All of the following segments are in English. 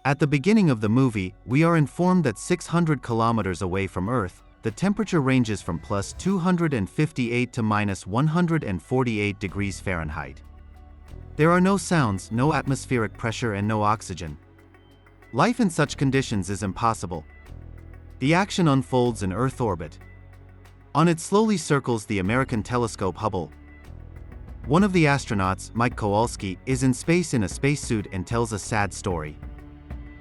At the beginning of the movie, we are informed that 600 kilometers away from Earth, the temperature ranges from plus 258 to minus 148 degrees Fahrenheit. There are no sounds, no atmospheric pressure, and no oxygen. Life in such conditions is impossible. The action unfolds in Earth orbit. On it slowly circles the American telescope Hubble. One of the astronauts, Mike Kowalski, is in space in a spacesuit and tells a sad story.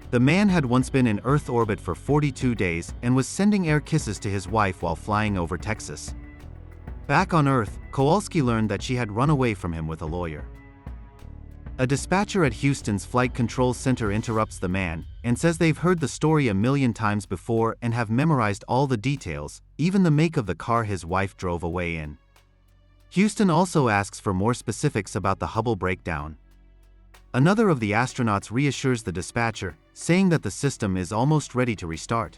The man had once been in Earth orbit for 42 days and was sending air kisses to his wife while flying over Texas. Back on Earth, Kowalski learned that she had run away from him with a lawyer. A dispatcher at Houston's Flight Control Center interrupts the man and says they've heard the story a million times before and have memorized all the details, even the make of the car his wife drove away in. Houston also asks for more specifics about the Hubble breakdown. Another of the astronauts reassures the dispatcher, saying that the system is almost ready to restart.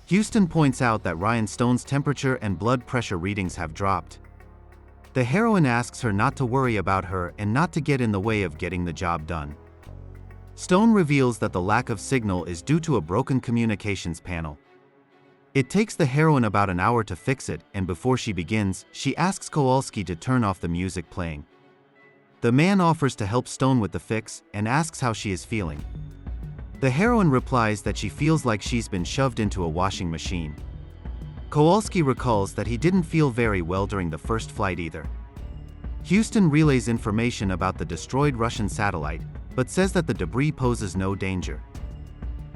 Houston points out that Ryan Stone's temperature and blood pressure readings have dropped. The heroine asks her not to worry about her and not to get in the way of getting the job done. Stone reveals that the lack of signal is due to a broken communications panel. It takes the heroine about an hour to fix it, and before she begins, she asks Kowalski to turn off the music playing. The man offers to help Stone with the fix and asks how she is feeling. The heroine replies that she feels like she's been shoved into a washing machine. Kowalski recalls that he didn't feel very well during the first flight either. Houston relays information about the destroyed Russian satellite, but says that the debris poses no danger.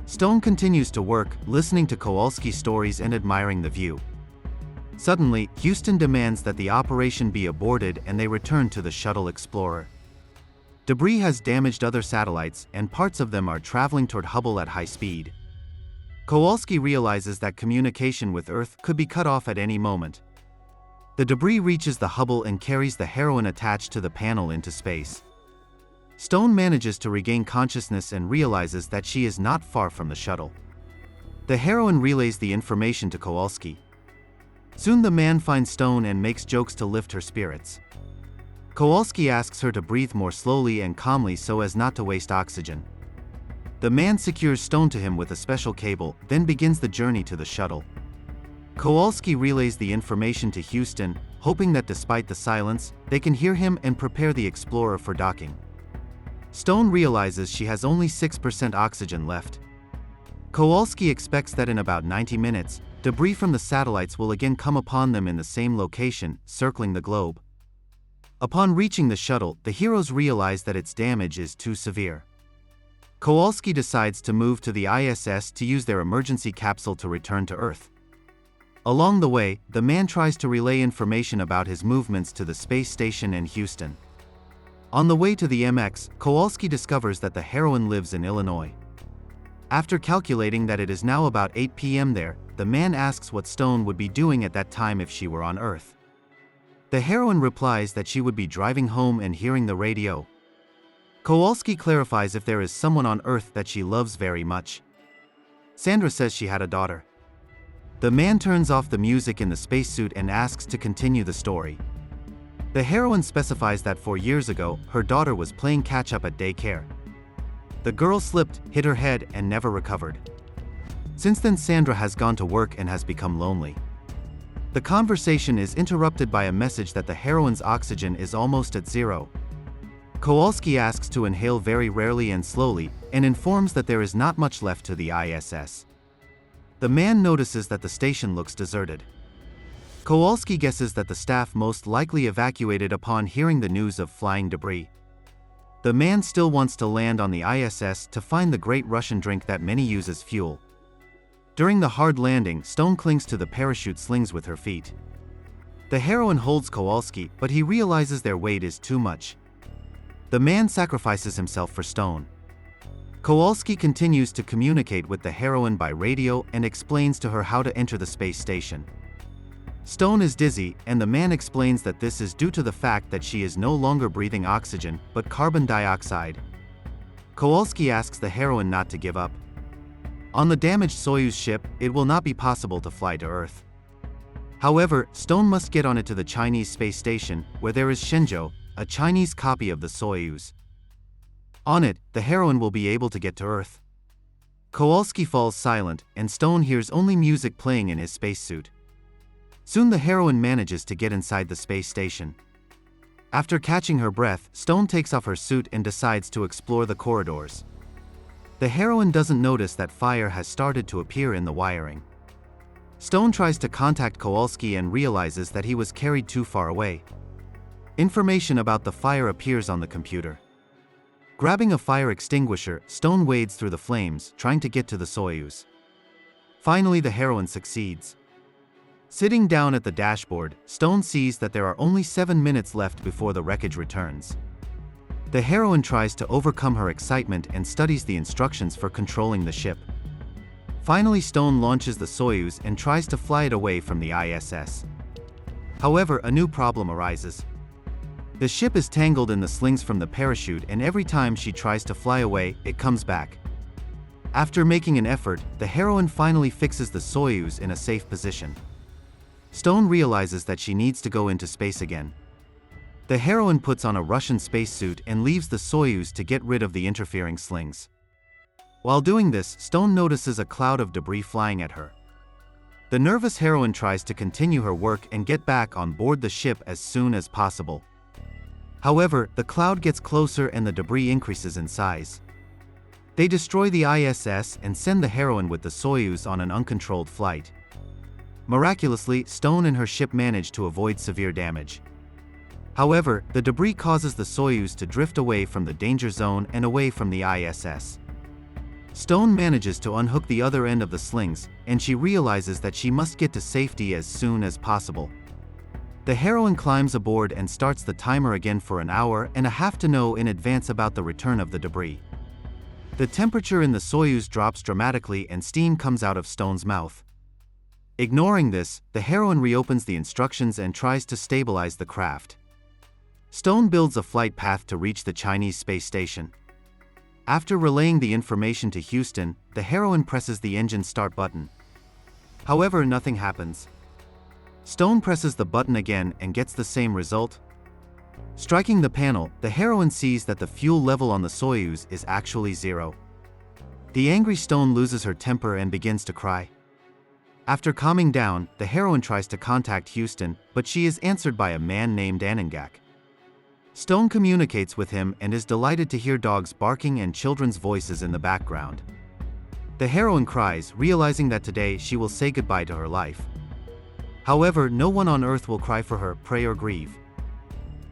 Stone continues to work, listening to Kowalski's stories and admiring the view. Suddenly, Houston demands that the operation be aborted and they return to the Shuttle Explorer. Debris has damaged other satellites, and parts of them are traveling toward Hubble at high speed. Kowalski realizes that communication with Earth could be cut off at any moment. The debris reaches the Hubble and carries the heroine attached to the panel into space. Stone manages to regain consciousness and realizes that she is not far from the shuttle. The heroine relays the information to Kowalski. Soon the man finds Stone and makes jokes to lift her spirits. Kowalski asks her to breathe more slowly and calmly so as not to waste oxygen. The man secures Stone to him with a special cable, then begins the journey to the shuttle. Kowalski relays the information to Houston, hoping that despite the silence, they can hear him and prepare the Explorer for docking. Stone realizes she has only 6% oxygen left. Kowalski expects that in about 90 minutes, debris from the satellites will again come upon them in the same location, circling the globe. Upon reaching the shuttle, the heroes realize that its damage is too severe. Kowalski decides to move to the ISS to use their emergency capsule to return to Earth. Along the way, the man tries to relay information about his movements to the space station and Houston. On the way to the MX, Kowalski discovers that the heroine lives in Illinois. After calculating that it is now about 8 p.m. there, the man asks what Stone would be doing at that time if she were on Earth. The heroine replies that she would be driving home and hearing the radio. Kowalski clarifies if there is someone on Earth that she loves very much. Sandra says she had a daughter. The man turns off the music in the spacesuit and asks to continue the story. The heroine specifies that 4 years ago, her daughter was playing catch-up at daycare. The girl slipped, hit her head, and never recovered. Since then, Sandra has gone to work and has become lonely. The conversation is interrupted by a message that the heroine's oxygen is almost at zero. Kowalski asks to inhale very rarely and slowly, and informs that there is not much left to the ISS. The man notices that the station looks deserted. Kowalski guesses that the staff most likely evacuated upon hearing the news of flying debris. The man still wants to land on the ISS to find the great Russian drink that many use as fuel. During the hard landing, Stone clings to the parachute slings with her feet. The heroine holds Kowalski, but he realizes their weight is too much. The man sacrifices himself for Stone. Kowalski continues to communicate with the heroine by radio and explains to her how to enter the space station. Stone is dizzy, and the man explains that this is due to the fact that she is no longer breathing oxygen, but carbon dioxide. Kowalski asks the heroine not to give up. On the damaged Soyuz ship, it will not be possible to fly to Earth. However, Stone must get on it to the Chinese space station, where there is Shenzhou, a Chinese copy of the Soyuz. On it, the heroine will be able to get to Earth. Kowalski falls silent, and Stone hears only music playing in his spacesuit. Soon the heroine manages to get inside the space station. After catching her breath, Stone takes off her suit and decides to explore the corridors. The heroine doesn't notice that fire has started to appear in the wiring. Stone tries to contact Kowalski and realizes that he was carried too far away. Information about the fire appears on the computer. Grabbing a fire extinguisher, Stone wades through the flames, trying to get to the Soyuz. Finally, the heroine succeeds. Sitting down at the dashboard, Stone sees that there are only 7 minutes left before the wreckage returns. The heroine tries to overcome her excitement and studies the instructions for controlling the ship. Finally, Stone launches the Soyuz and tries to fly it away from the ISS. However, a new problem arises. The ship is tangled in the slings from the parachute, and every time she tries to fly away, it comes back. After making an effort, the heroine finally fixes the Soyuz in a safe position. Stone realizes that she needs to go into space again. The heroine puts on a Russian spacesuit and leaves the Soyuz to get rid of the interfering slings. While doing this, Stone notices a cloud of debris flying at her. The nervous heroine tries to continue her work and get back on board the ship as soon as possible. However, the cloud gets closer and the debris increases in size. They destroy the ISS and send the heroine with the Soyuz on an uncontrolled flight. Miraculously, Stone and her ship manage to avoid severe damage. However, the debris causes the Soyuz to drift away from the danger zone and away from the ISS. Stone manages to unhook the other end of the slings, and she realizes that she must get to safety as soon as possible. The heroine climbs aboard and starts the timer again for an hour and a half to know in advance about the return of the debris. The temperature in the Soyuz drops dramatically and steam comes out of Stone's mouth. Ignoring this, the heroine reopens the instructions and tries to stabilize the craft. Stone builds a flight path to reach the Chinese space station. After relaying the information to Houston, the heroine presses the engine start button. However, nothing happens. Stone presses the button again and gets the same result. Striking the panel, the heroine sees that the fuel level on the Soyuz is actually 0. The angry Stone loses her temper and begins to cry. After calming down, the heroine tries to contact Houston, but she is answered by a man named Anangak. Stone communicates with him and is delighted to hear dogs barking and children's voices in the background. The heroine cries, realizing that today she will say goodbye to her life. However, no one on Earth will cry for her, pray or grieve.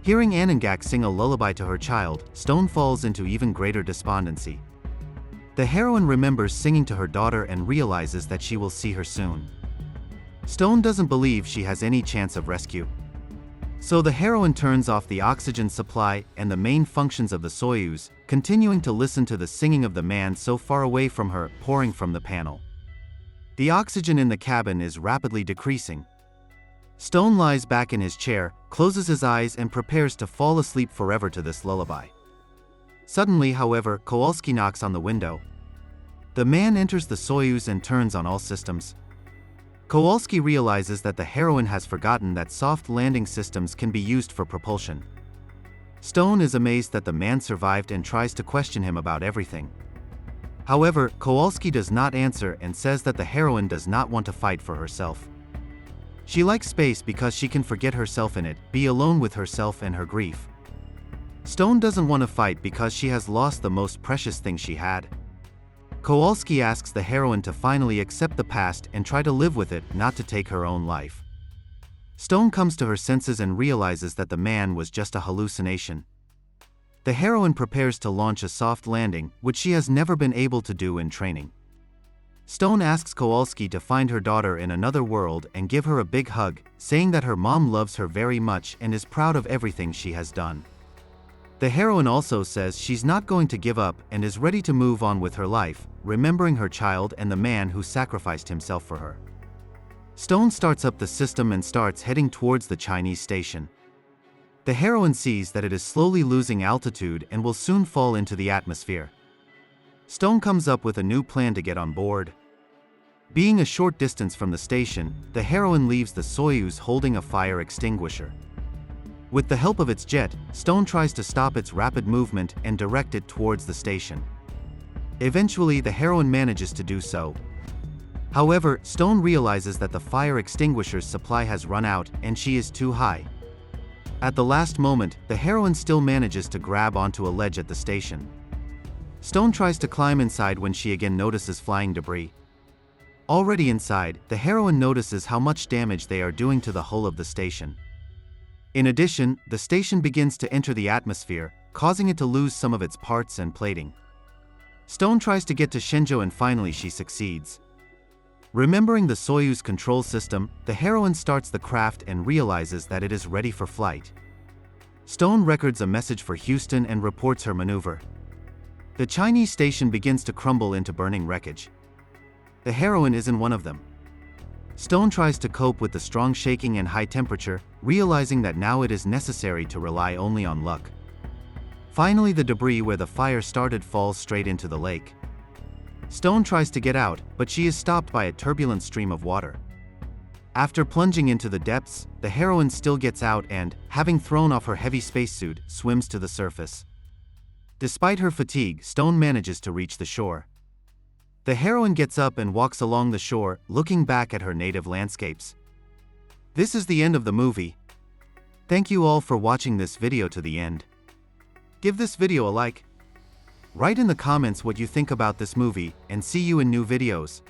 Hearing Anangak sing a lullaby to her child, Stone falls into even greater despondency. The heroine remembers singing to her daughter and realizes that she will see her soon. Stone doesn't believe she has any chance of rescue. So the heroine turns off the oxygen supply and the main functions of the Soyuz, continuing to listen to the singing of the man so far away from her, pouring from the panel. The oxygen in the cabin is rapidly decreasing. Stone lies back in his chair, closes his eyes and prepares to fall asleep forever to this lullaby. Suddenly, however, Kowalski knocks on the window. The man enters the Soyuz and turns on all systems. Kowalski realizes that the heroine has forgotten that soft landing systems can be used for propulsion. Stone is amazed that the man survived and tries to question him about everything. However, Kowalski does not answer and says that the heroine does not want to fight for herself. She likes space because she can forget herself in it, be alone with herself and her grief. Stone doesn't want to fight because she has lost the most precious thing she had. Kowalski asks the heroine to finally accept the past and try to live with it, not to take her own life. Stone comes to her senses and realizes that the man was just a hallucination. The heroine prepares to launch a soft landing, which she has never been able to do in training. Stone asks Kowalski to find her daughter in another world and give her a big hug, saying that her mom loves her very much and is proud of everything she has done. The heroine also says she's not going to give up and is ready to move on with her life, remembering her child and the man who sacrificed himself for her. Stone starts up the system and starts heading towards the Chinese station. The heroine sees that it is slowly losing altitude and will soon fall into the atmosphere. Stone comes up with a new plan to get on board. Being a short distance from the station, the heroine leaves the Soyuz holding a fire extinguisher. With the help of its jet, Stone tries to stop its rapid movement and direct it towards the station. Eventually, the heroine manages to do so. However, Stone realizes that the fire extinguisher's supply has run out and she is too high. At the last moment, the heroine still manages to grab onto a ledge at the station. Stone tries to climb inside when she again notices flying debris. Already inside, the heroine notices how much damage they are doing to the hull of the station. In addition, the station begins to enter the atmosphere, causing it to lose some of its parts and plating. Stone tries to get to Shenzhou and finally she succeeds. Remembering the Soyuz control system, the heroine starts the craft and realizes that it is ready for flight. Stone records a message for Houston and reports her maneuver. The Chinese station begins to crumble into burning wreckage. The heroine isn't one of them. Stone tries to cope with the strong shaking and high temperature, realizing that now it is necessary to rely only on luck. Finally, the debris where the fire started falls straight into the lake. Stone tries to get out, but she is stopped by a turbulent stream of water. After plunging into the depths, the heroine still gets out and, having thrown off her heavy spacesuit, swims to the surface. Despite her fatigue, Stone manages to reach the shore. The heroine gets up and walks along the shore, looking back at her native landscapes. This is the end of the movie. Thank you all for watching this video to the end. Give this video a like. Write in the comments what you think about this movie, and see you in new videos.